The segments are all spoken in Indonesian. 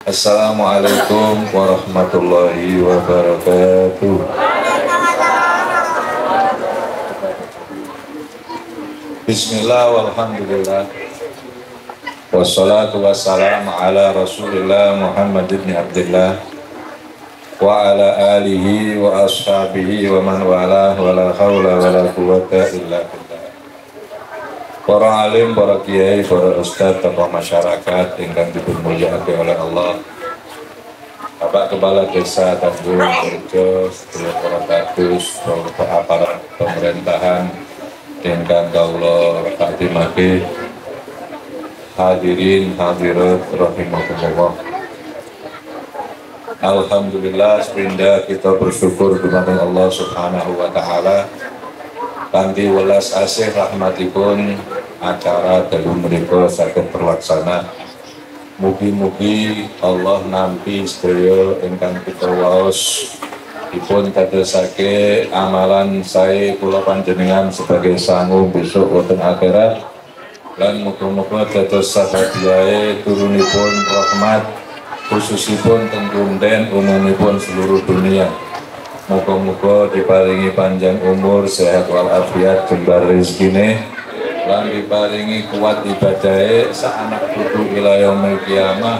Assalamualaikum warahmatullahi wabarakatuh. Bismillah walhamdulillah. Wassalatu wassalamu ala Rasulillah Muhammad ibn Abdullah wa ala alihi wa ashabihi wa man wala wa la hawla wa la quwwata illa billah. Para alim, para kiai, para ustadz, tokoh masyarakat ingkang dimulyakaken oleh Allah. Bapak Kepala Desa Tanjung Rejo, sedaya para kadus, para aparat pemerintahan ingkang kawula takdimake, hadirin hadirat rahimakumullah. Alhamdulillah, sepindah kita bersyukur kepada Allah Subhanahu wa taala kanthi welas asih rahmatipun acara dalu menika saged terlaksana. Mugi-mugi Allah nampi sedaya ingkang kita waos dipun dadosake amalan sae kula panjenengan sebagai sangu besok wonten akhirat, lan muga-muga dados sabadiae turunipun rahmat khususipun teng punden umumipun seluruh dunia. Muga-muga diparingi panjang umur, sehat walafiat, jembar rezekine, lan diparingi kuat ibadahe sak anak putu ila yaumil kiamah.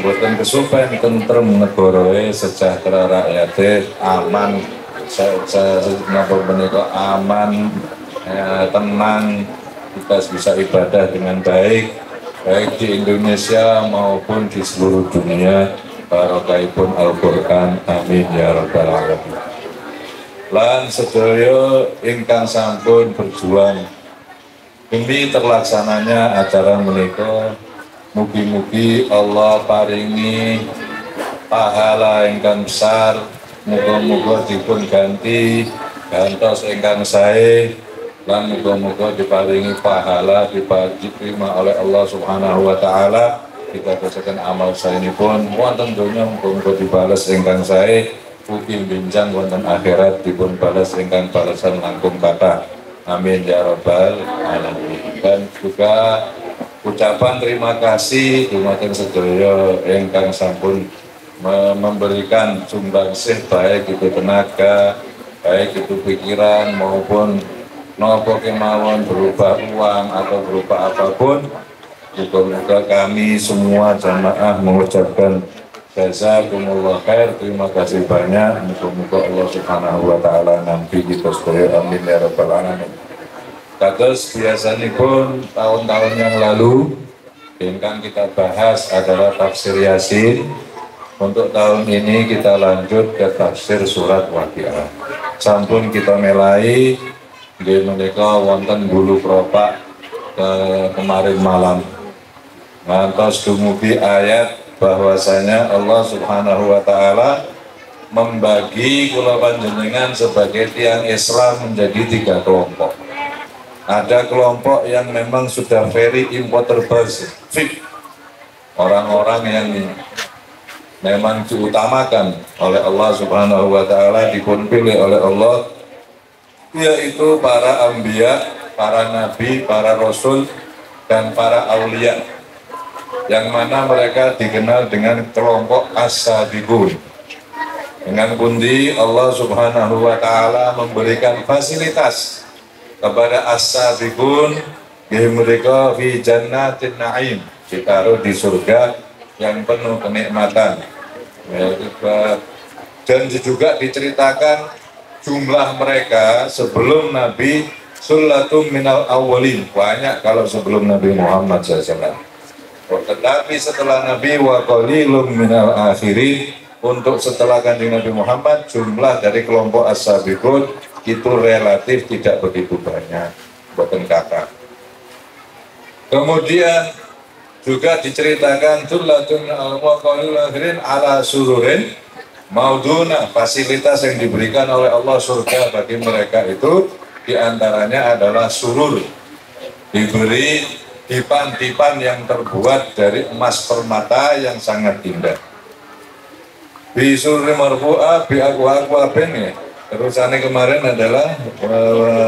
Boten kesupen tentrem negarae, sejahtera rakyate, aman, napa menika aman, tenang, kita bisa ibadah dengan baik di Indonesia maupun di seluruh dunia. Barokahipun Al-Qur'an, amin ya rabbal alamin. Lan sedaya ingkang sampun berjuang demi terlaksananya acara menika, mugi-mugi Allah paringi pahala ingkang besar, muga-muga dipun ganti gantos ingkang sae, lan muga-muga diparingi pahala diterima oleh Allah Subhanahu wa taala. Kita dosakan amal saenipun wonten donya muga-muga dibalas ingkang sae, ugi benjang wonten akhirat dipun balas ingkang balasan langkung kathah. Amin ya rabbal alamin. Dan juga ucapan terima kasih dumateng sedaya ingkang sampun memberikan sumbangsih, baik itu tenaga, baik itu pikiran maupun napa kemawon berupa uang atau berupa apapun. Moga-moga kami semua jamaah mengucapkan jazakumullah khair, terima kasih banyak. Moga-moga Allah Subhanahu wa taala nampi kita sedaya, amin ya rabbal alamin. Kados biasanipun tahun-tahun yang lalu ingkang kita bahas adalah tafsir Yasin. Untuk tahun ini kita lanjut ke tafsir surat Waqiah. Sampun kita melai nggih menika wonten bulu propak kemarin malam. Ngantos dumugi ayat bahwasanya Allah Subhanahu wa taala membagi kula panjenengan sebagai tiang Islam menjadi 3 kelompok. Ada kelompok yang memang sudah very importer basic, orang-orang yang memang diutamakan oleh Allah Subhanahu wa taala, dipun pilih oleh Allah, yaitu para anbiya, para nabi, para rasul, dan para aulia, yang mana mereka dikenal dengan kelompok as-sabiqun. Dengan pundi Allah Subhanahu wa taala memberikan fasilitas kepada as-sabiqun, mereka fi jannatin na'im, ditaruh di surga yang penuh kenikmatan. Dan juga diceritakan jumlah mereka sebelum Nabi sulatum minal awwalin, banyak kalau sebelum Nabi Muhammad SAW. Tetapi setelah Nabi wa qalilum minal akhirin, untuk setelah kanjeng Nabi Muhammad jumlah dari kelompok as-sabiqun itu relatif tidak begitu banyak, boten kata. Kemudian juga diceritakan sulatun wa qalilum akhirin ala sururin mauduna, fasilitas yang diberikan oleh Allah surga bagi mereka itu diantaranya adalah surur, diberi dipan-dipan yang terbuat dari emas permata yang sangat indah. Bisurri marfu'ah bi'aqwa-aqwabin ya. Terusannya kemarin adalah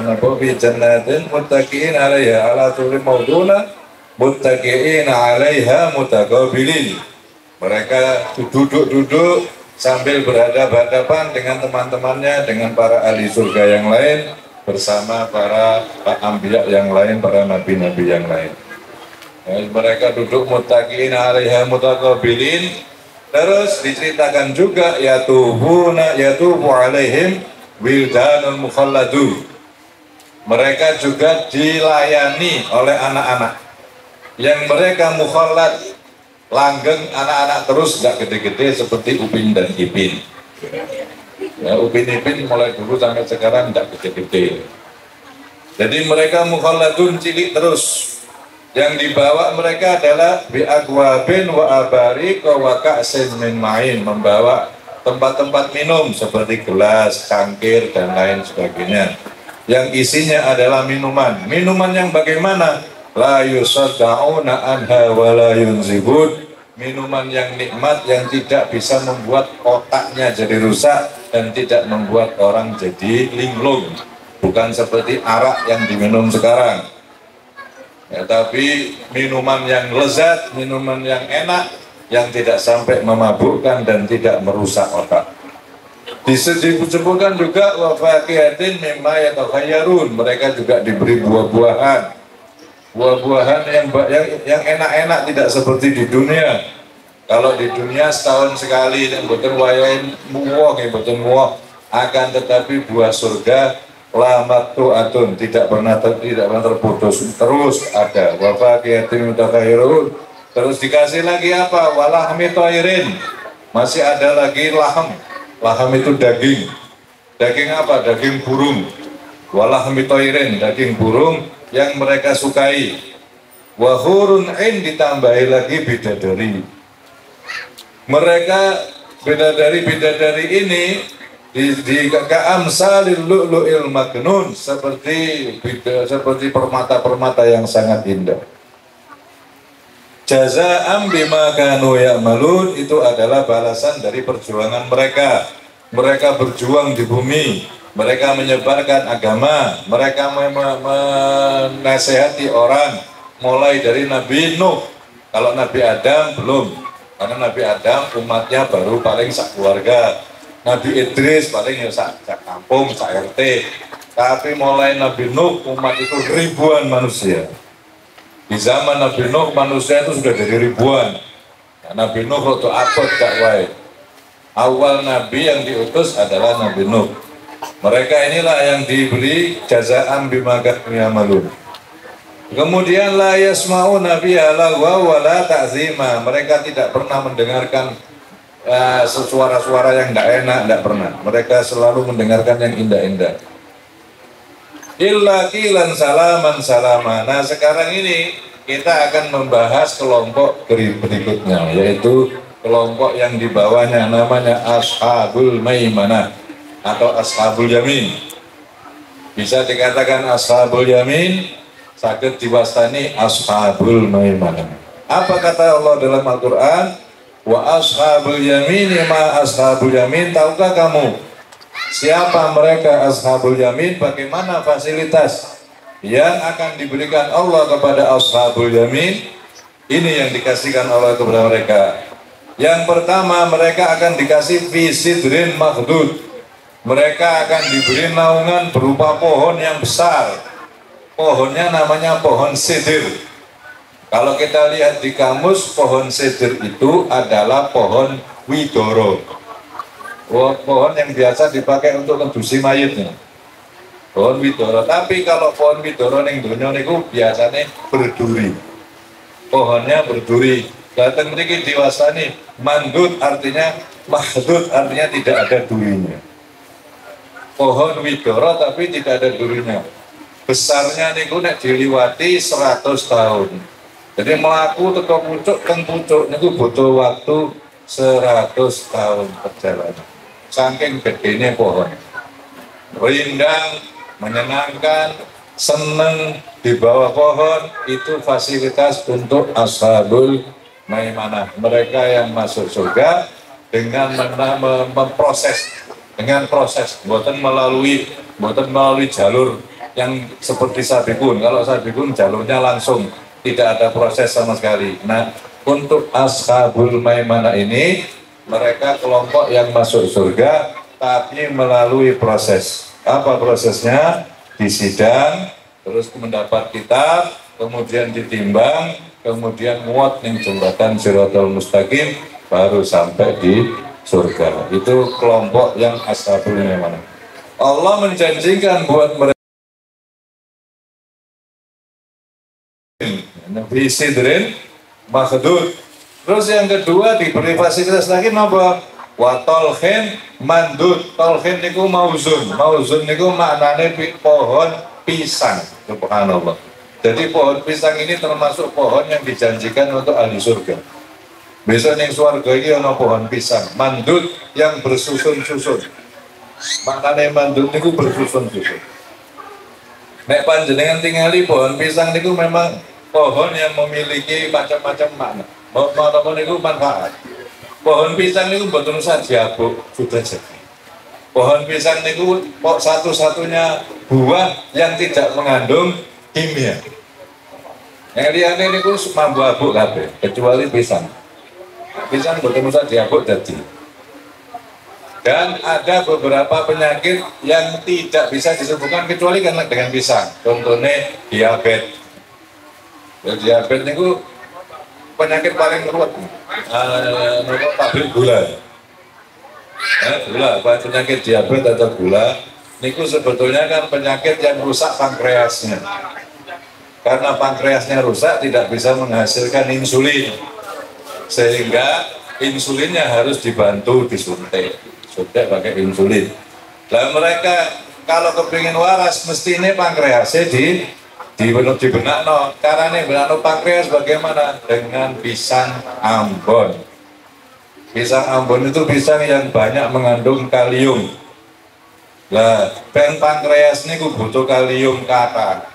nabi jannatin muttaqiin 'alaiha ala turri mauduna muttaqiin 'alaiha mutaqabilin. Mereka duduk-duduk sambil berhadapan-hadapan dengan teman-temannya, dengan para ahli surga yang lain, bersama para anbiya yang lain, para nabi-nabi yang lain. Mereka duduk muttaqin 'alaiha mutaqabilin. Terus diceritakan juga yatubu 'alaihim wildanul mukhalladun. Mereka juga dilayani oleh anak-anak yang mereka mukhallad, langgeng, anak-anak terus, nggak gede-gede seperti Upin dan Ipin. Ya, Upin Ipin mulai dulu sampai sekarang nggak gede-gede. Jadi mereka mukhalladun, cilik terus. Yang dibawa mereka adalah bi'akwabin wa abariq wa ka'sin min ma'in, membawa tempat-tempat minum seperti gelas, cangkir, dan lain sebagainya. Yang isinya adalah minuman. Minuman yang bagaimana? La yusadda'una anha wa la yunzibun. Minuman yang nikmat, yang tidak bisa membuat otaknya jadi rusak dan tidak membuat orang jadi linglung. Bukan seperti arak yang diminum sekarang. Ya, tapi minuman yang lezat, minuman yang enak, yang tidak sampai memabukkan dan tidak merusak otak. Disebutkan juga wa faqihatin mimma yatakhayyarun. Mereka juga diberi buah-buahan. Buah-buahan yang enak-enak, tidak seperti di dunia. Kalau di dunia setahun sekali yang boten wayahe muwah, boten muwah, akan tetapi buah surga lamatu atun, tidak pernah terputus, terus ada. Wafaqiyatin mutakairun. Terus dikasih lagi apa? Walahmi toirin. Masih ada lagi laham. Laham itu daging. Daging apa? Daging burung. Walahmi toirin, daging burung yang mereka sukai. Wahurun ain, ditambahi lagi bidadari. Mereka bidadari ini di ka'amsalil lu'lu'il maknun, seperti permata-permata yang sangat indah. Jaza'am bima kanu ya'malun, itu adalah balasan dari perjuangan mereka. Mereka berjuang di bumi, mereka menyebarkan agama, mereka menasehati orang, mulai dari Nabi Nuh. Kalau Nabi Adam belum, karena Nabi Adam umatnya baru paling sak keluarga. Nabi Idris paling ya sak kampung, sak RT. Tapi mulai Nabi Nuh, umat itu ribuan manusia. Di zaman Nabi Nuh, manusia itu sudah jadi ribuan. Nah, Nabi Nuh waktu abad dakwah. Awal Nabi yang diutus adalah Nabi Nuh. Mereka inilah yang diberi jazaan bima kanu ya'malun. Kemudian la yasma'una biha lagwa wa la ta'zima. Mereka tidak pernah mendengarkan suara-suara yang tidak enak, tidak pernah. Mereka selalu mendengarkan yang indah-indah. Illa qilan salaman salama. Nah, sekarang ini kita akan membahas kelompok berikutnya, yaitu kelompok yang di bawahnya, namanya Ashabul Maimanah atau Ashabul Yamin. Bisa dikatakan Ashabul Yamin, sakit diwastani Ashabul Maimanah. Apa kata Allah dalam Al-Quran? Wa ashabul yamin ma ashabul yamin. Tahukah kamu siapa mereka ashabul yamin? Bagaimana fasilitas yang akan diberikan Allah kepada ashabul yamin? Ini yang dikasihkan Allah kepada mereka. Yang pertama, mereka akan dikasih fi sidrin makhdud. Mereka akan diberi naungan berupa pohon yang besar. Pohonnya namanya pohon sidr. Kalau kita lihat di kamus, pohon sidr itu adalah pohon widoro. Pohon yang biasa dipakai untuk ngedusi mayitnya. Pohon widoro. Tapi kalau pohon widoro ning donya niku biasanya berduri. Pohonnya berduri. Datang mriki diwastani mandut, artinya mahdud, artinya tidak ada durinya. Pohon widoro tapi tidak ada durinya. Besarnya niku nek diliwati 100 tahun. Jadi melaku teko pucuk niku butuh waktu 100 tahun perjalanan. Saking gedenya pohon. Rindang, menyenangkan, seneng di bawah pohon, itu fasilitas untuk Ashabul Maimanah. Mereka yang masuk surga dengan memproses, dengan proses, bukan melalui jalur yang seperti sabikun. Kalau sabikun jalurnya langsung, tidak ada proses sama sekali. Nah, Untuk ashabul maimanah ini, mereka kelompok yang masuk surga tapi melalui proses. Apa prosesnya? Disidang, terus mendapat kitab, kemudian ditimbang, kemudian muat ning jembatan Siratal Mustaqim, baru sampai di surga. Itu kelompok yang ashabul maimanah. Allah menjanjikan buat mereka Nabi Sidrin Makhdud. Terus yang kedua diberi fasilitas lagi apa? Wa tolkhin mandud. Tolkhin niku mauzun. Mauzun niku maknanya pohon pisang. Subhanallah. Jadi pohon pisang ini termasuk pohon yang dijanjikan untuk ahli surga. Besok ning surga ini ada pohon pisang mandud yang bersusun-susun. Maknanya mandud niku bersusun-susun. Nek panjenengan tingali pohon pisang niku memang pohon yang memiliki macam-macam makna. Mau niku manfaat. Pohon pisang niku mboten usah diabuk, sudah jadi. Pohon pisang niku satu-satunya buah yang tidak mengandung kimia. Yang liyane niku mambu abuk kabeh, kecuali pisang. Pisang mboten usah diabuk jadi. Dan ada beberapa penyakit yang tidak bisa disembuhkan kecuali karena dengan pisang. Contohnya diabetes. Diabetes itu penyakit paling ruwet. Pabrik gula. Gula, penyakit diabetes atau gula, niku sebetulnya kan penyakit yang rusak pankreasnya. Karena pankreasnya rusak, tidak bisa menghasilkan insulin, sehingga insulinnya harus dibantu disuntik. Sudah pakai insulin. Lah mereka kalau kepingin waras mesti ini pankreasnya dibenakno. Caranya benakno pankreas bagaimana? Dengan pisang Ambon. Pisang Ambon itu pisang yang banyak mengandung kalium. Lah pankreas ini butuh kalium kata.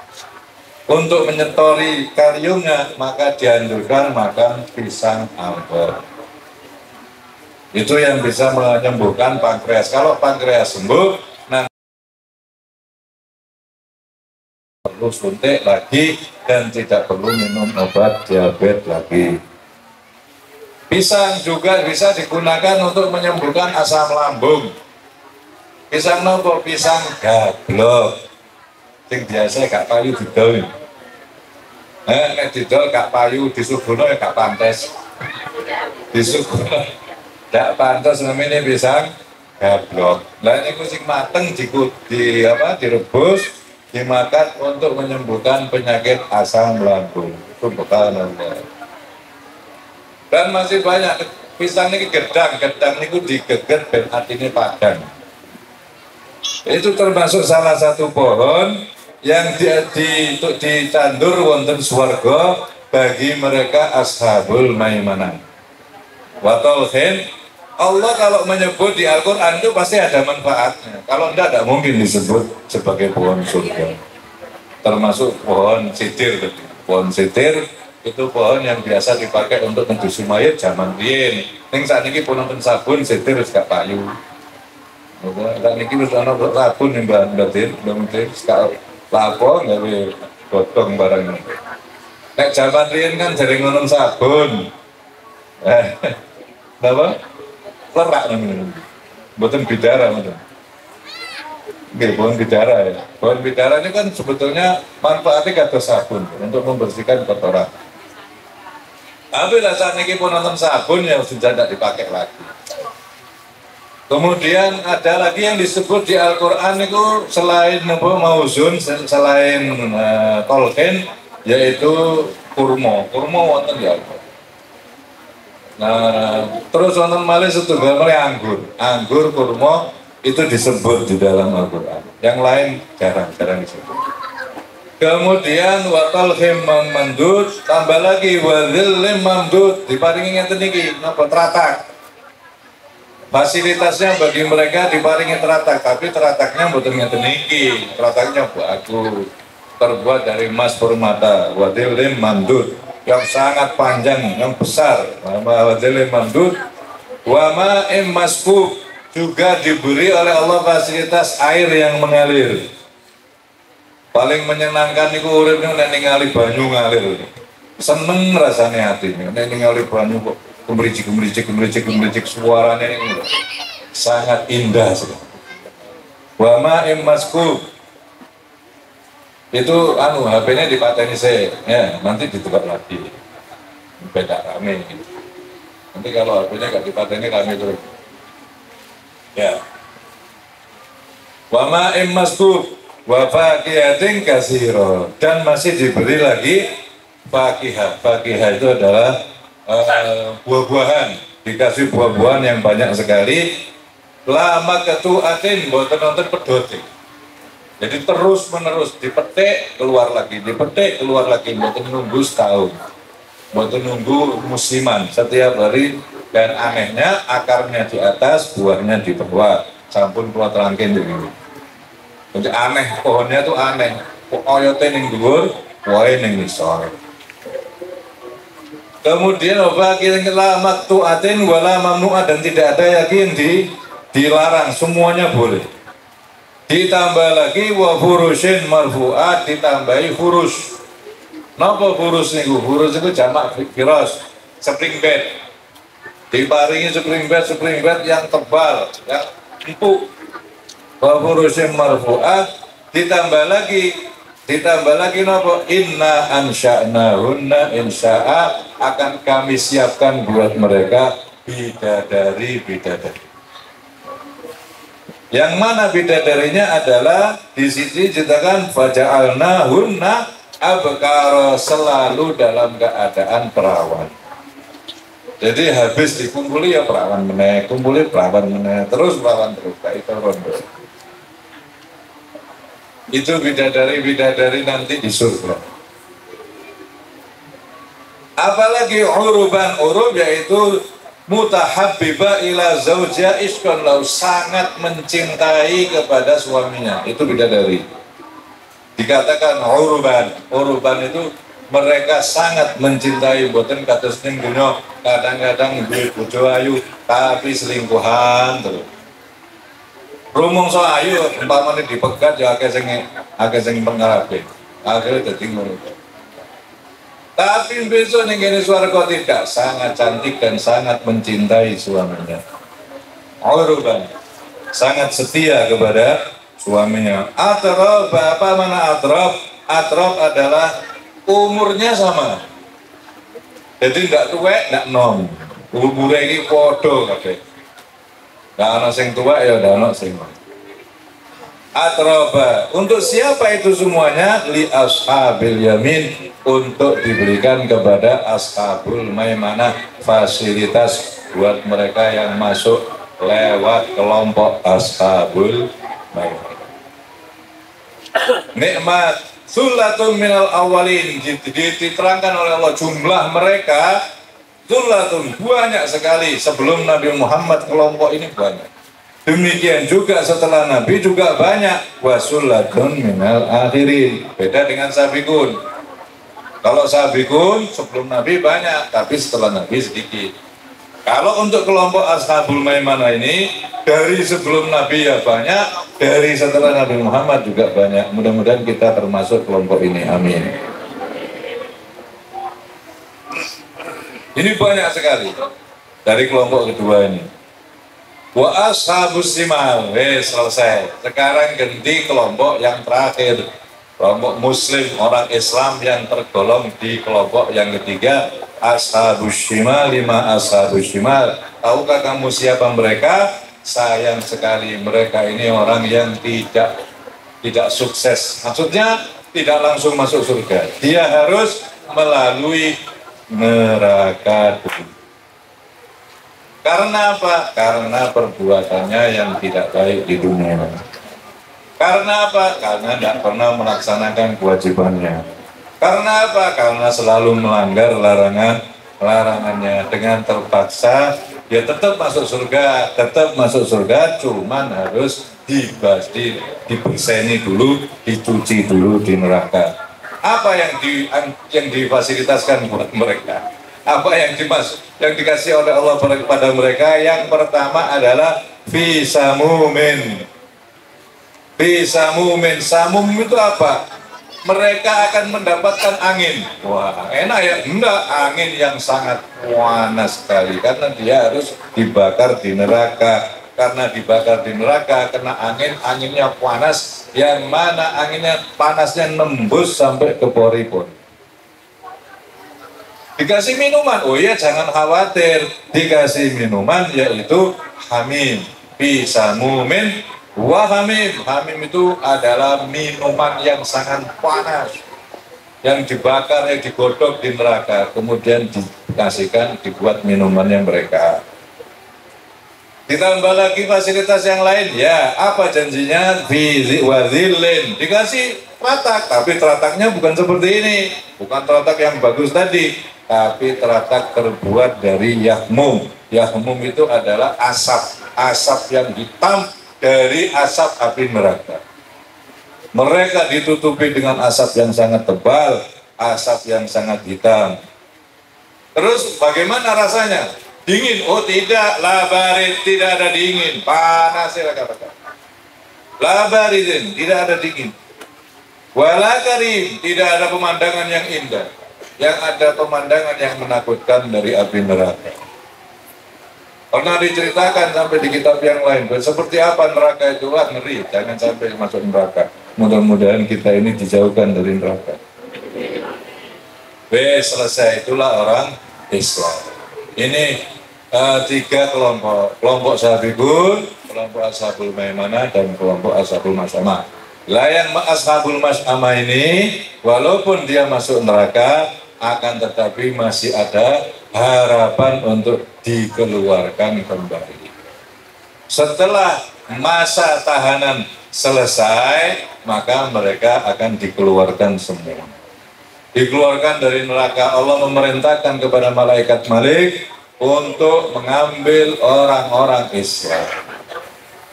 Untuk menyetori kaliumnya maka dianjurkan makan pisang Ambon. Itu yang bisa menyembuhkan pankreas. Kalau pankreas sembuh, nanti perlu suntik lagi dan tidak perlu minum obat diabetes lagi. Pisang juga bisa digunakan untuk menyembuhkan asam lambung. Pisang nopo? Pisang gablok. Yang biasa gak payu didol. Nek didol gak payu, disuguhno ya gak pantes. Disuguhno tidak pantas namanya pisang gablok. Lah ini sing mateng direbus, dimakan untuk menyembuhkan penyakit asam lambung. Subhanallah. Dan masih banyak pisang ini gedang ini digeget ben atine padang. Itu termasuk salah satu pohon yang ditandur wonten swarga bagi mereka ashabul maimanah. Wa tolkhin. Allah kalau menyebut di Al-Quran itu pasti ada manfaatnya. Kalau tidak mungkin disebut sebagai pohon surga. Termasuk pohon sidir. Pohon sidir itu pohon yang biasa dipakai untuk ngedusi mayat zaman riyen. Ning saat ini pohon sabun sidir gak payu. Saat ini wis ana sabun yang bahan-bahan, mungkin gak lapo gawe gotong barang. Nek zaman riyen kan jaring ngono sabun. Apa? Lerak namanya, buatan bidara macam. Oke, pohon bidara ya. Pohon bidara ini kan sebetulnya manfaatnya kata sabun untuk membersihkan kotoran. Tapi saat ini pun nonton sabun yang sudah tidak dipakai lagi. Kemudian ada lagi yang disebut di Al-Quran itu selain mauzun, selain tolkien, yaitu kurma. Kurma wonten ya. Nah, terus wonten malih setunggal malih anggur. Anggur, kurma itu disebut di dalam Al-Quran. Yang lain jarang disebut. Kemudian watal mandud, tambah lagi wadhillim mamdud, diparingi ngeten iki napa teratak. Fasilitasnya bagi mereka diparingi teratak, tapi terataknya mboten ngeten iki. Terataknya bagus. Terbuat dari emas permata, wadhillim mamdud, yang sangat panjang, yang besar. Wadhillim mamdud wa ma'im maskub, juga diberi oleh Allah fasilitas air yang mengalir. Paling menyenangkan itu urip nek ningali banyu ngalir. seneng rasanya hatinya. Ini ningali banyu kok gemericik suaranya ini sangat indah sekali. Wa ma'im maskub, itu HP-nya dipateni saya, ya nanti ditukar lagi, beda rame. Nanti kalau HP-nya gak dipateni rame terus. Ya. Wa ma'im maskub wa faqihatin katsira, dan masih diberi lagi fakihah. Fakihah itu adalah buah-buahan, dikasih buah-buahan yang banyak sekali. Lama ketuatin boten nonton pedote. Jadi terus menerus dipetik keluar lagi, dipetik keluar lagi, boten nunggu setahun, boten nunggu musiman, setiap hari. Dan anehnya akarnya di atas, buahnya di bawah, sampun keluar terangkin dulu. Jadi aneh, pohonnya tuh aneh, oyote ning dhuwur, wohe ning ngisor. Kemudian la maktuatin wala mamnu'ah, dan tidak ada yakin dilarang, semuanya boleh. Ditambah lagi wa furusin marfu'at, ditambahi furus. Napa furus niku? Furus itu jamak firas, spring bed. Diparingi spring bed yang tebal, yang empuk. Wa furusin marfu'at, ditambah lagi napa? Inna ansya'nahunna insya'a, akan kami siapkan buat mereka bidadari. Yang mana bidadarinya adalah di sini dikatakan faja'alnahunna abkara, selalu dalam keadaan perawan. Jadi habis dikumpuli ya perawan meneh, terus perawan terus, kayak itu rondo. Itu bidadari nanti di surga. Apalagi urub yaitu mutahabbiba ila zauja iskon lau, sangat mencintai kepada suaminya, itu bidadari. Dikatakan uruban itu mereka sangat mencintai, boten kados ning dunya kadang-kadang duwe bojo ayu tapi selingkuhan terus. Rumangsa ayu umpamane dipegat ya akeh sing pengarepe. Akhirnya dadi ngono. Tapi besok ning kene swarga tidak, sangat cantik dan sangat mencintai suaminya. Uruban, sangat setia kepada suaminya. Atrob, apa mana atrob? Atrob adalah umurnya sama. Jadi enggak tuwek, enggak nom. Umure iki padha kabeh. Enggak ana sing tuwek ya enggak ana sing nom. Atroba, untuk siapa itu semuanya? Li ashabil yamin, untuk diberikan kepada ashabul maimanah, fasilitas buat mereka yang masuk lewat kelompok ashabul maimanah. Nikmat sullatun minal awalin, diterangkan oleh Allah jumlah mereka sullatun, banyak sekali sebelum Nabi Muhammad, kelompok ini banyak. Demikian juga setelah Nabi juga banyak. Wasullatun minal akhirin, beda dengan sabikun. Kalau sabikun sebelum Nabi banyak, tapi setelah Nabi sedikit. Kalau untuk kelompok ashabul maimanah ini, dari sebelum Nabi ya banyak, dari setelah Nabi Muhammad juga banyak. Mudah-mudahan kita termasuk kelompok ini, amin. Ini banyak sekali dari kelompok kedua ini. Wa ashabus simal, selesai. Sekarang ganti kelompok yang terakhir, kelompok muslim, orang Islam yang tergolong di kelompok yang ketiga, ashabus simal. Lima ashabus simal. Tahukah kamu siapa mereka? Sayang sekali, mereka ini orang yang tidak sukses. Maksudnya tidak langsung masuk surga, dia harus melalui neraka dulu. Karena apa? Karena perbuatannya yang tidak baik di dunia. Karena apa? Karena tidak pernah melaksanakan kewajibannya. Karena apa? Karena selalu melanggar larangannya. Dengan terpaksa dia tetap masuk surga, cuman harus diberseni dulu, dicuci dulu di neraka. Apa yang difasilitaskan buat mereka? Apa yang dikasih oleh Allah kepada mereka? Yang pertama adalah fisamumin. Samum itu apa? mereka akan mendapatkan angin. Wah, enak ya? Enggak, angin yang sangat panas sekali karena dia harus dibakar di neraka. Karena dibakar di neraka, kena angin, anginnya panas, yang mana anginnya panasnya nembus sampai ke pori-pori. Dikasih minuman, oh iya jangan khawatir, dikasih minuman yaitu hamim, bisamumin wa hamim. Hamim itu adalah minuman yang sangat panas, yang dibakar, yang digodok di neraka, kemudian dikasihkan, dibuat minumannya mereka. Ditambah lagi fasilitas yang lain, ya apa janjinya? Wazilin, dikasih teratak, tapi terataknya bukan seperti ini, bukan teratak yang bagus tadi, tapi teratak terbuat dari yahmum. Yahmum itu adalah asap yang hitam dari asap api neraka. Mereka ditutupi dengan asap yang sangat tebal, asap yang sangat hitam. Terus bagaimana rasanya? Dingin? Oh tidak, labarit, tidak ada dingin, panas ya katakan. Labaritin, tidak ada dingin. Walakarim, tidak ada pemandangan yang indah. Yang ada pemandangan yang menakutkan dari api neraka. Pernah diceritakan sampai di kitab yang lain, seperti apa neraka itu, wah ngeri, jangan sampai masuk neraka. Mudah-mudahan kita ini dijauhkan dari neraka. Selesai, itulah orang Islam. Ini tiga kelompok sahabikun, kelompok ashabul maimanah, dan kelompok ashabul mas'amah. Yang ashabul mas'amah ini walaupun dia masuk neraka, akan tetapi masih ada harapan untuk dikeluarkan kembali. Setelah masa tahanan selesai, maka mereka akan dikeluarkan semua. Dikeluarkan dari neraka. Allah memerintahkan kepada malaikat Malik untuk mengambil orang-orang Islam,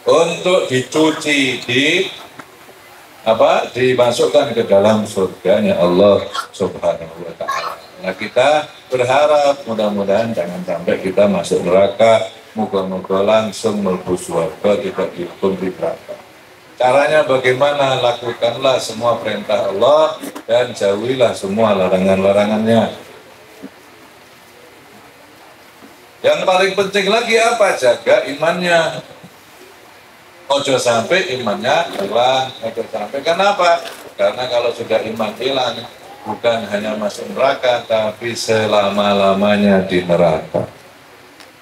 untuk dicuci, dimasukkan ke dalam surganya Allah Subhanahu wa Ta'ala. Nah, kita berharap mudah-mudahan jangan sampai kita masuk neraka, moga-moga langsung mlebu surga, tidak dihukum di neraka. Caranya bagaimana? Lakukanlah semua perintah Allah dan jauhilah semua larangan-larangannya. Yang paling penting lagi apa? Jaga imannya. Ojo sampai imannya hilang. Ojo sampai. Kenapa? Karena kalau sudah iman hilang, bukan hanya masuk neraka, tapi selama-lamanya di neraka.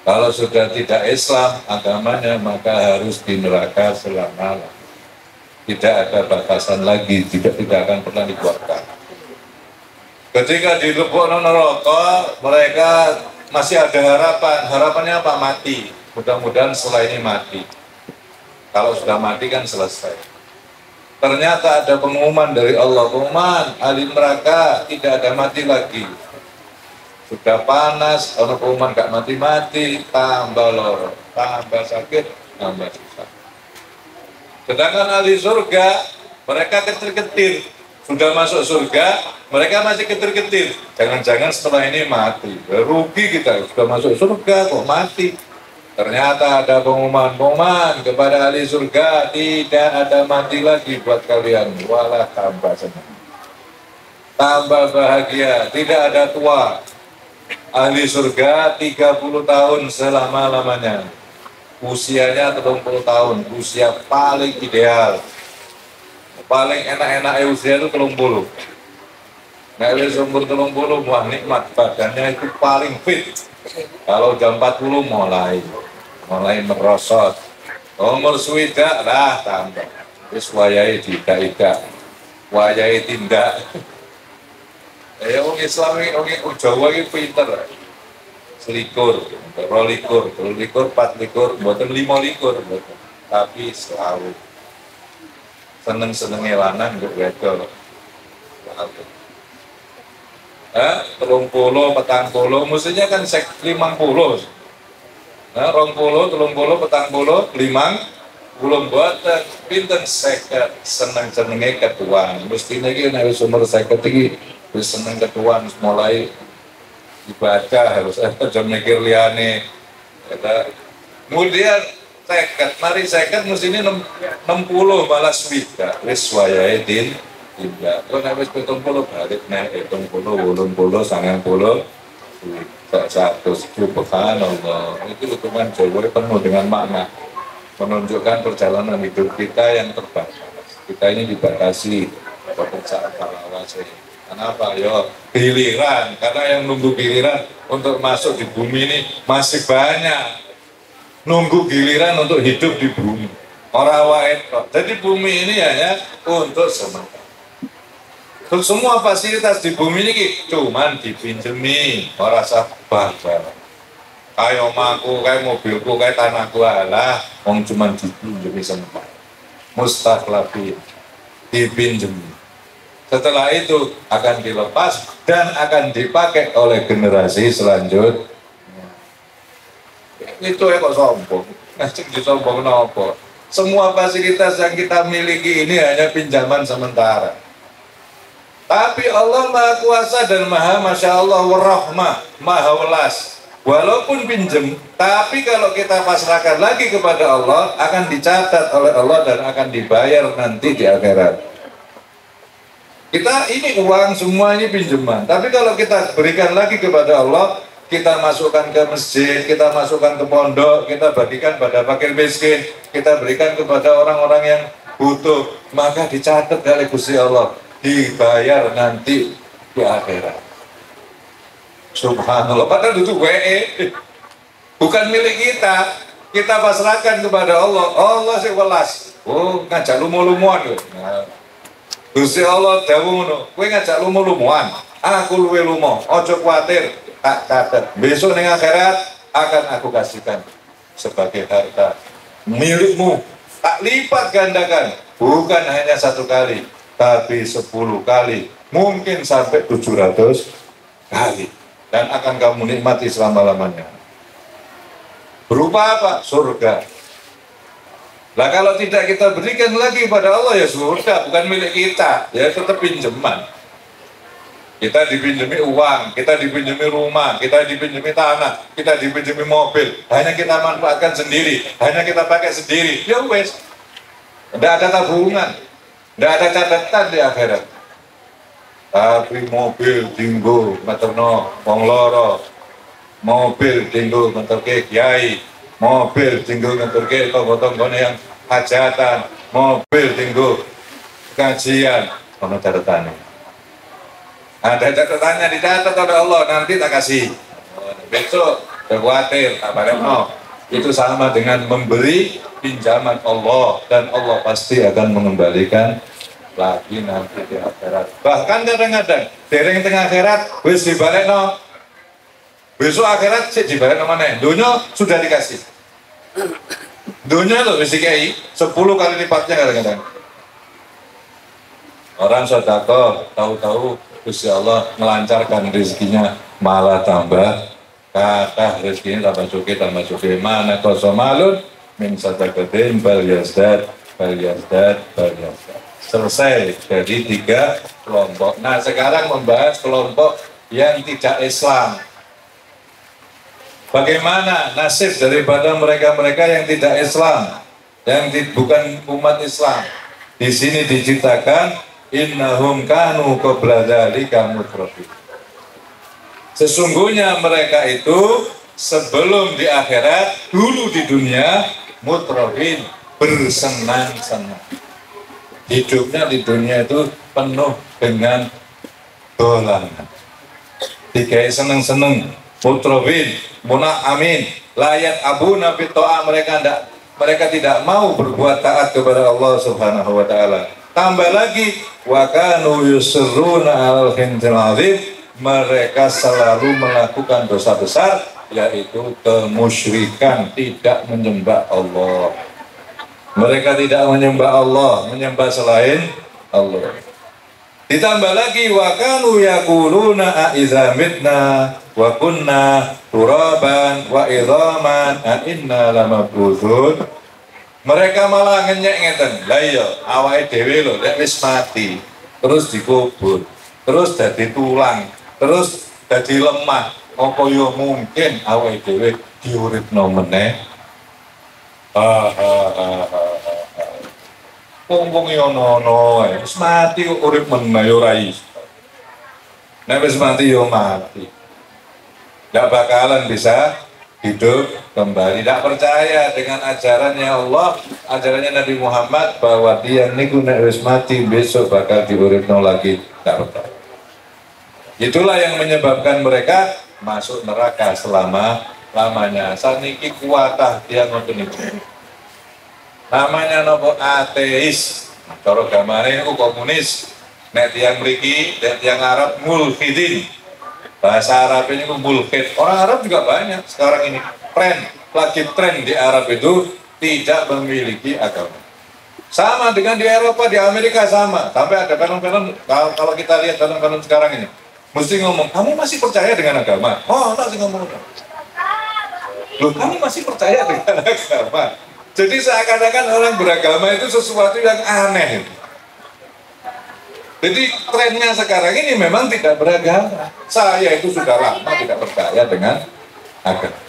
Kalau sudah tidak Islam agamanya, maka harus di neraka selama-lamanya. Tidak ada batasan lagi, tidak akan pernah dikeluarkan. Ketika di lubuk neraka, mereka masih ada harapan. Harapannya apa? Mati. Mudah-mudahan setelah ini mati. Kalau sudah mati kan selesai. Ternyata ada pengumuman dari Allah, pengumuman ahli neraka tidak ada mati lagi. Sudah panas, kalau pengumuman gak mati-mati, tambah loro, tambah sakit, tambah susah. Sedangkan ahli surga, mereka ketir-ketir. Sudah masuk surga, mereka masih ketir-ketir. Jangan-jangan setelah ini mati. Rugi kita, sudah masuk surga kok mati. Ternyata ada pengumuman kepada ahli surga, tidak ada mati lagi buat kalian. Walah, tambah senang, tambah bahagia, tidak ada tua. Ahli surga 30 tahun selama-lamanya. Usianya 30 tahun, usia paling ideal. Paling enak-enak usia itu 30. Nah, umur 30, wah nikmat, badannya itu paling fit. Kalau jam 40 mulai merosot. Umur swida lah tambah. Terus wayai tidak, wayai tindak. Ya orang Islam ini, orang Jawa ini pinter. Selikur, rolikur, 4 likur, buatan 5 likur, tapi selalu seneng-senengnya lanang untuk wedok. Telung puluh, petang puluh, mestinya kan 50. Nah, 20, telung puluh, petang puluh, 50, buatan pinten seket, seneng-senengnya ketuaan. Mestinya ini harus umur seket ini, seneng ketuaan, mulai ibadah harus jam mikir liane. Kemudian seket, mari seket mestinya 60 malah swida, wis wayahe tidak. Kok nek wis 70 balik nek 70, 80, 90 satu subhanallah. Itu hitungan Jawa penuh dengan makna, menunjukkan perjalanan hidup kita yang terbatas. Kita ini dibatasi pekerjaan palawase. Kenapa? Yo giliran, karena yang nunggu giliran untuk masuk di bumi ini masih banyak. Nunggu giliran untuk hidup di bumi. Orang wae kok. Jadi bumi ini hanya untuk sementara. Terus semua fasilitas di bumi ini cuman dipinjemi, ora usah bangga. Kayak omahku, kayak mobilku, kayak tanahku alah, wong cuman dipinjemi sementara. Mustaqlabi dipinjemi. Setelah itu akan dilepas dan akan dipakai oleh generasi selanjutnya. Itu ya kok sombong. Ngasih disombong nopo. Semua fasilitas yang kita miliki ini hanya pinjaman sementara. Tapi Allah Maha Kuasa dan Maha Masya Allah warahmah, Maha Welas. Walaupun pinjem, tapi kalau kita pasrahkan lagi kepada Allah, akan dicatat oleh Allah dan akan dibayar nanti di akhirat. Kita ini uang semua ini pinjaman, tapi kalau kita berikan lagi kepada Allah, kita masukkan ke masjid, kita masukkan ke pondok, kita bagikan pada fakir miskin, kita berikan kepada orang-orang yang butuh, maka dicatat oleh Gusti Allah, dibayar nanti di akhirat. Subhanallah, padahal itu WE, bukan milik kita, kita pasrahkan kepada Allah. Allah sih welas. Oh, ngajak lumo-lumuan loh. Nah, Gusti Allah dawuh ngono, kowe ngajak lumo-lumuan, aku luwe lumo, ojo kuatir, tak catat. Besok ning akhirat akan aku kasihkan sebagai harta milikmu, tak lipat gandakan, bukan hanya 1 kali, tapi 10 kali, mungkin sampai 700 kali, dan akan kamu nikmati selama-lamanya. Berupa apa? Surga. Lah kalau tidak kita berikan lagi pada Allah, ya surga bukan milik kita, ya tetap pinjaman. Kita dipinjami uang, kita dipinjami rumah, kita dipinjami tanah, kita dipinjami mobil, hanya kita manfaatkan sendiri, hanya kita pakai sendiri, ya wes. Tidak ada tabungan, tidak ada catatan di akhirat. Tapi mobil dinggo materno wong loro, mobil dinggo ngantorke kiai, mobil dinggo ngantorke tonggo-tonggone yang hajatan, mobil dinggo kajian, ono catatannya. Ada catatannya dicatat oleh Allah, nanti tak kasih. Besok khawatir, tak bareng. Itu sama dengan memberi pinjaman Allah, dan Allah pasti akan mengembalikan lagi nanti di akhirat. Bahkan kadang-kadang dereng tengah akhirat wis dibalekno, besok akhirat sik dibalekno maneh. Dunia sudah dikasih, dunia lo wis dikai 10 kali lipatnya kadang-kadang. Orang sedekah tahu-tahu Gusti Allah melancarkan rezekinya, malah tambah kata rezekinya tambah cukai mana kosomalun min sadaqatin bal yazdad selesai dari 3 kelompok. Nah sekarang membahas kelompok yang tidak Islam. Bagaimana nasib daripada mereka-mereka yang tidak Islam, yang bukan umat Islam? Di sini diceritakan innahum kanu qabla dzalika mutrafin. Sesungguhnya mereka itu sebelum di akhirat, dulu di dunia mutrafin, bersenang-senang. Hidupnya di dunia itu penuh dengan dolanan. Dikai seneng-seneng, mutrafin, amin, layat abu nabi to'a, mereka tidak mau berbuat taat kepada Allah Subhanahu wa taala. Tambah lagi wa kanu yusirruna 'alal khintil 'adzim, mereka selalu melakukan dosa besar, yaitu kemusyrikan, tidak menyembah Allah. Mereka tidak menyembah Allah, menyembah selain Allah. Ditambah lagi wa kanu yaquluna a idza mitna wa kunna turaban wa idhaman a inna lamab'utsun. Mereka malah ngenyek ngeten. Lah iya, awake dhewe lho nek wis mati, terus dikubur, terus dadi tulang, terus dadi lemah. Apa yo mungkin awake dhewe diuripno meneh? Wong ono wis mati kok urip meneh yo ora iso. Nek wis mati yo mati. Tidak bakalan bisa hidup kembali. Tidak percaya dengan ajarannya Allah, ajarannya Nabi Muhammad bahwa dia niku nek wis mati besok bakal diuripno lagi. Tidak percaya. Itulah yang menyebabkan mereka masuk neraka selama-lamanya. Saniki kuatah dia ngoten niku. Namanya nopo ateis. Cara gamane niku komunis. Nek tiyang mriki, nek tiyang Arab mulhidin. Bahasa Arab ini mulhid. Orang Arab juga banyak sekarang ini. Lagi tren di Arab itu tidak memiliki agama. Sama dengan di Eropa, di Amerika sama. Sampai ada film-film, kalau kita lihat film-film sekarang ini, mesti ngomong, kamu masih percaya dengan agama? Oh, enggak sih ngomong. Loh, kamu masih percaya dengan agama? Jadi seakan-akan orang beragama itu sesuatu yang aneh. Jadi trennya sekarang ini memang tidak beragama. Saya itu sudah lama tidak percaya dengan agama.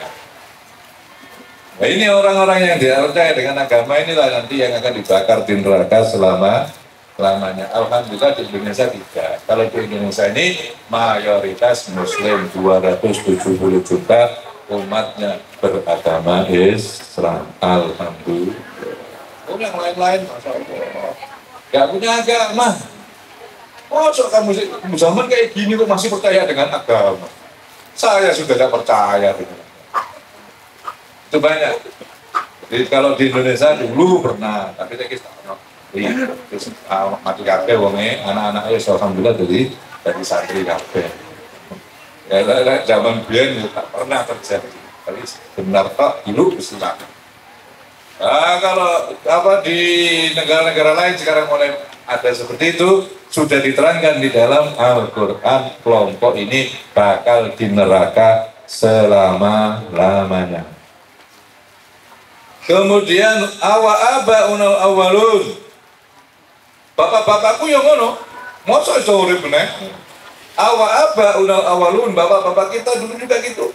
Nah, ini orang-orang yang tidak percaya dengan agama inilah nanti yang akan dibakar di neraka lamanya. Alhamdulillah di Indonesia tidak. Kalau di Indonesia ini mayoritas Muslim 270 juta umatnya beragama Islam. Alhamdulillah. Oh, yang lain-lain Masya Allah gak punya agama. Oh, so kamu zaman kayak gini kok masih percaya dengan agama? Saya sudah tidak percaya dengan agama. Itu banyak. Jadi kalau di Indonesia dulu pernah, tapi saya kisah terus mati kabeh wonge, anak-anaknya alhamdulillah dari santri kabeh. Ya, zaman biyen tak pernah terjadi. Tapi benar tak dulu Islam. Nah, kalau di negara-negara lain sekarang mulai ada seperti itu, sudah diterangkan di dalam Al-Quran, kelompok ini bakal di neraka selama-lamanya. Kemudian aba'unal awalun, bapak-bapakku yang ngono, masa iso urip meneh? Aba'unal awalun, bapak-bapak kita dulu juga gitu.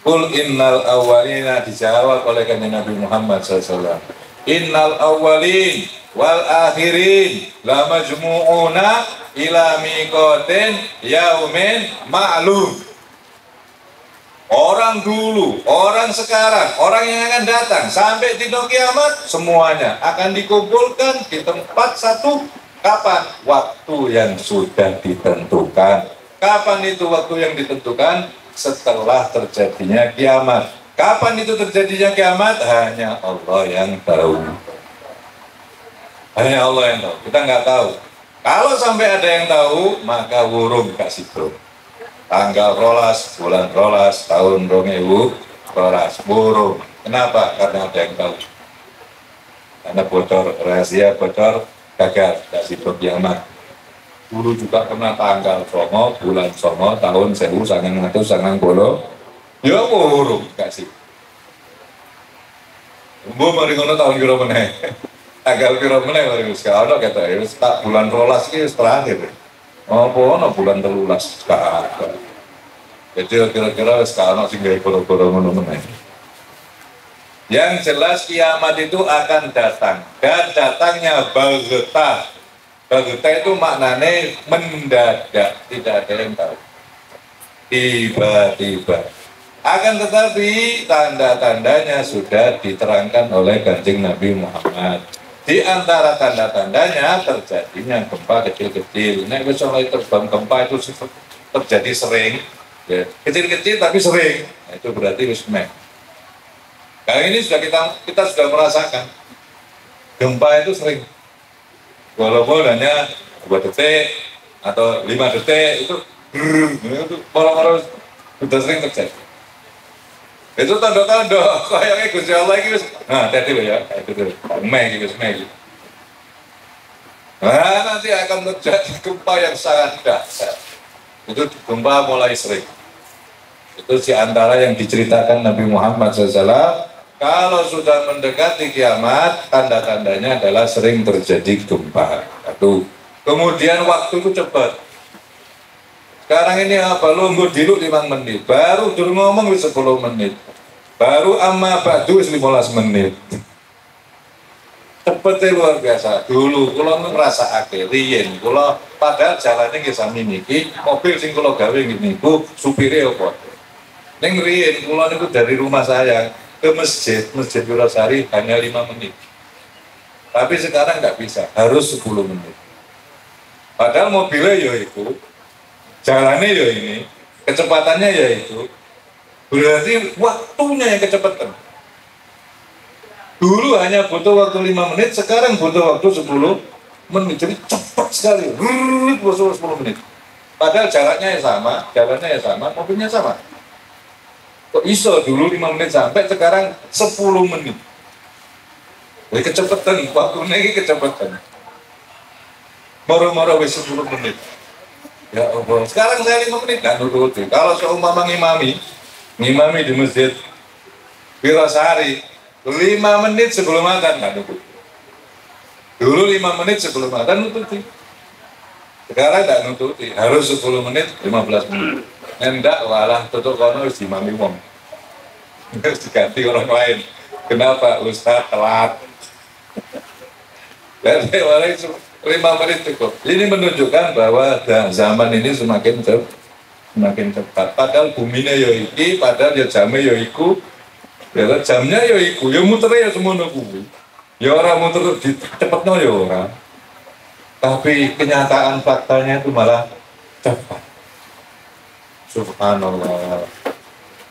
Qul innal awwalina, dijawab oleh kanjeng Nabi Muhammad SAW. Innal awwalin wal akhirin la majmu'una ila miqatin yaumin ma'lum. Orang dulu, orang sekarang, orang yang akan datang sampai di kiamat semuanya akan dikumpulkan di tempat satu. Kapan? Waktu yang sudah ditentukan. Kapan itu waktu yang ditentukan? Setelah terjadinya kiamat. Kapan itu terjadinya kiamat? Hanya Allah yang tahu. Hanya Allah yang tahu. Kita nggak tahu. Kalau sampai ada yang tahu, maka wurung kasih bro. Tanggal rolas, bulan rolas, tahun 2000 rolas, wurung. Kenapa? Karena ada yang tahu. Karena bocor, rahasia bocor, gagal kasih bro kiamat. Dulu juga pernah tanggal songo, bulan songo, tahun 1990. Ya wurung kasih. Bu mari ngono tahun kira meneh. Tanggal kira meneh mari wis ana kata wis tak bulan rolas iki wis terakhir. Apa ana bulan 13 sekarang. Jadi kira-kira wis ana sing gawe koro-koro ngono meneh. Yang jelas kiamat itu akan datang dan datangnya baghtah. Baghtah itu maknanya mendadak, tidak ada yang tahu. Tiba-tiba. Akan tetapi tanda-tandanya sudah diterangkan oleh Kanjeng Nabi Muhammad. Di antara tanda-tandanya terjadinya gempa kecil-kecil. Nek wis oleh terbang gempa itu terjadi sering, ya. Kecil-kecil tapi sering. Nah, itu berarti wis meh. Kali ini sudah kita sudah merasakan gempa itu sering. Walaupun hanya 2 detik atau 5 detik itu malah sudah sering terjadi. Itu tanda-tanda kayaknya Gusti Allah ini nah tadi loh ya kayak gitu meh gitu. Nah nanti akan terjadi gempa yang sangat dahsyat. Itu gempa mulai sering. Itu di antara yang diceritakan Nabi Muhammad SAW. Kalau sudah mendekati kiamat, tanda-tandanya adalah sering terjadi gempa. Satu. Kemudian waktu itu cepat. Sekarang ini apa? Lungguh dulu 5 menit. Baru dulu ngomong 10 menit. Baru amma ba'du 15 menit. cepetnya luar biasa. Dulu kula ngrasakake riyen kula padahal jalannya nggih sami niki, mobil sing kula gawe niku supire apa. Ning riyen kula niku dari rumah saya ke Masjid Wirasari hanya 5 menit. Tapi sekarang nggak bisa, harus 10 menit. Padahal mobilnya ya itu, jalannya ya ini, kecepatannya ya itu. Berarti waktunya yang kecepatan. Dulu hanya butuh waktu 5 menit, sekarang butuh waktu 10 menit. Jadi cepat sekali, butuh 10 menit. Padahal jaraknya yang sama, jalannya yang sama, mobilnya sama. Kok iso dulu 5 menit sampai, sekarang 10 menit. Jadi kecepatan, waktunya ini kecepatan. Moro-moro wis 10 menit. Ya Allah, sekarang saya 5 menit nggak nuruti. Kalau seumpama ngimami di Masjid Wirasari, 5 menit sebelum makan nggak nuruti. Dulu 5 menit sebelum makan nuruti. Sekarang nggak nuruti, harus 10 menit, 15 menit. Enggak, walah tutup kono harus dimami wong. Harus diganti orang lain. Kenapa? Ustaz telat. Dan walah 5 menit cukup. Ini menunjukkan bahwa zaman ini semakin cepat. Padahal buminya ya iki, padahal ya jamnya ya iku. Ya jamnya ya iku, ya muternya ya semono kuwi. Ya orang muter cepetnya ya orang. Tapi kenyataan faktanya itu malah cepat. Subhanallah.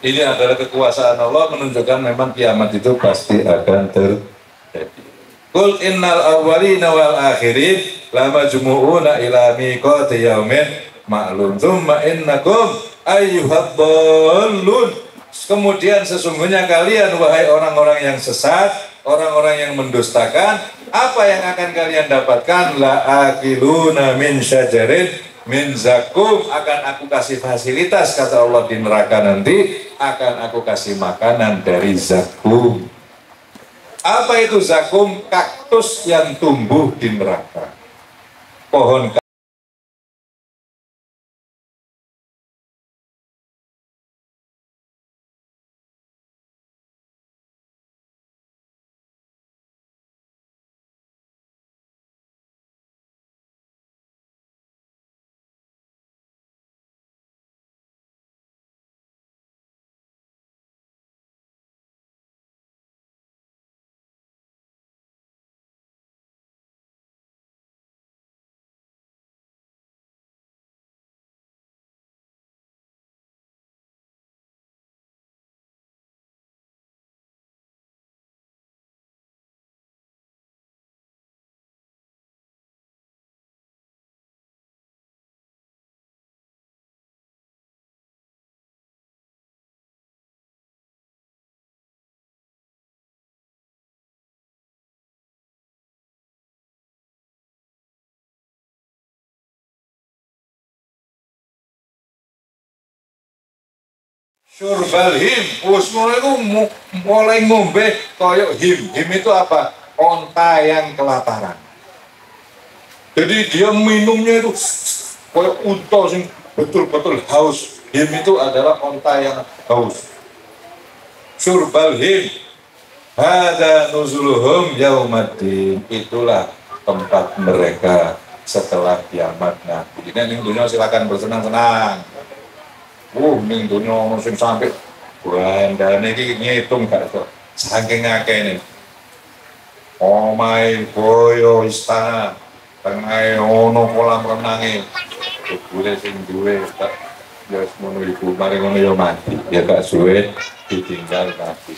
Ini adalah kekuasaan Allah menunjukkan memang kiamat itu pasti akan terjadi. Qul innal awwalina wal akhirin lamajmu'una ila miqati yaumin ma'lum tsumma innakum ayyuhad-dallun. Kemudian sesungguhnya kalian wahai orang-orang yang sesat, orang-orang yang mendustakan, apa yang akan kalian dapatkan? La akiluna min syajarin min zakum, akan aku kasih fasilitas kata Allah di neraka nanti, akan aku kasih makanan dari zakum. Apa itu zakum? Kaktus yang tumbuh di neraka. Pohon syurbal him, usmul itu mulai ngombe koyok him. Him itu apa? Onta yang kelaparan. Jadi dia minumnya itu koyok unta sing betul-betul haus. Him itu adalah onta yang haus. Syurbal him, hada nuzuluhum yaumaddin. Itulah tempat mereka setelah kiamat nanti. Ini dunia silakan bersenang-senang. Ning dunia ono sing sampai bandane iki ngitung gak iso. Saking akeh nih. Omahe boyo istana, tengah ono kolam renange. Boleh sing duwe tak ya semono iku mari ngono ya mati. Ya gak suwe ditinggal mati.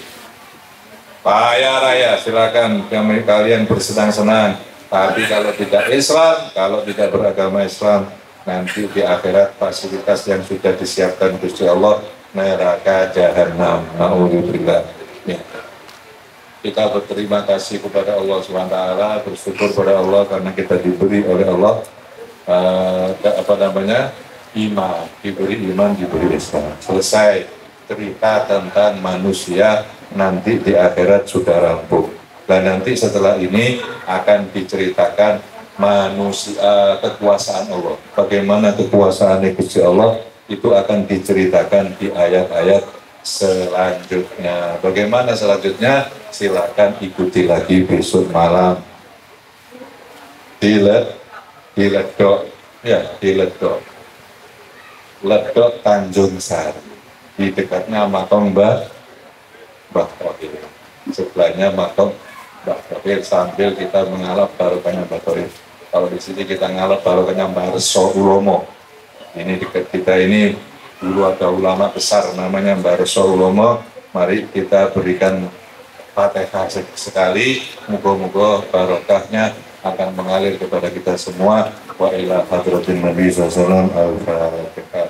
Paya raya silakan kalian bersenang-senang. Tapi kalau tidak Islam, kalau tidak beragama Islam, nanti di akhirat fasilitas yang sudah disiapkan Gusti Allah neraka jahanam. Nauzubillah. Ya. Kita berterima kasih kepada Allah SWT, bersyukur kepada Allah karena kita diberi oleh Allah iman, diberi iman, diberi Islam. Selesai cerita tentang manusia, nanti di akhirat sudah rampung. Dan nanti setelah ini akan diceritakan manusia, kekuasaan Allah. Bagaimana kekuasaan Gusti Allah itu akan diceritakan di ayat-ayat selanjutnya. Bagaimana selanjutnya? Silakan ikuti lagi besok malam di Ledok, ya di Ledok Tanjung Sari, di dekatnya makam Mbah Thohir. Sebelahnya makam Mbah Thohir, sambil kita mengalap barokahnya Mbah Thohir. Kalau di sini kita ngalap barokahnya Mbah Reso Ulomo. Ini dekat kita ini dulu ada ulama besar namanya Mbah Reso Ulomo. Mari kita berikan Fatihah sekali, moga-moga barokahnya akan mengalir kepada kita semua. Wa ila hadratin Nabi sallallahu alaihi wasallam.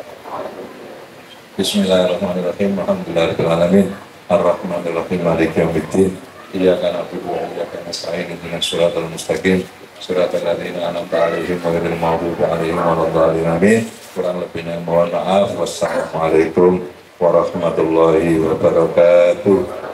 Bismillahirrahmanirrahim. Alhamdulillahirabbil alamin. Arrahmanirrahim. Maliki yaumiddin. Iyyaka na'budu wa iyyaka nasta'in. Ihdinas siratal mustaqim. Siratal ladzina an'amta 'alaihim ghairil maghdubi 'alaihim waladdallin. Amin. Kurang lebihnya mohon maaf. Wassalamualaikum warahmatullahi wabarakatuh.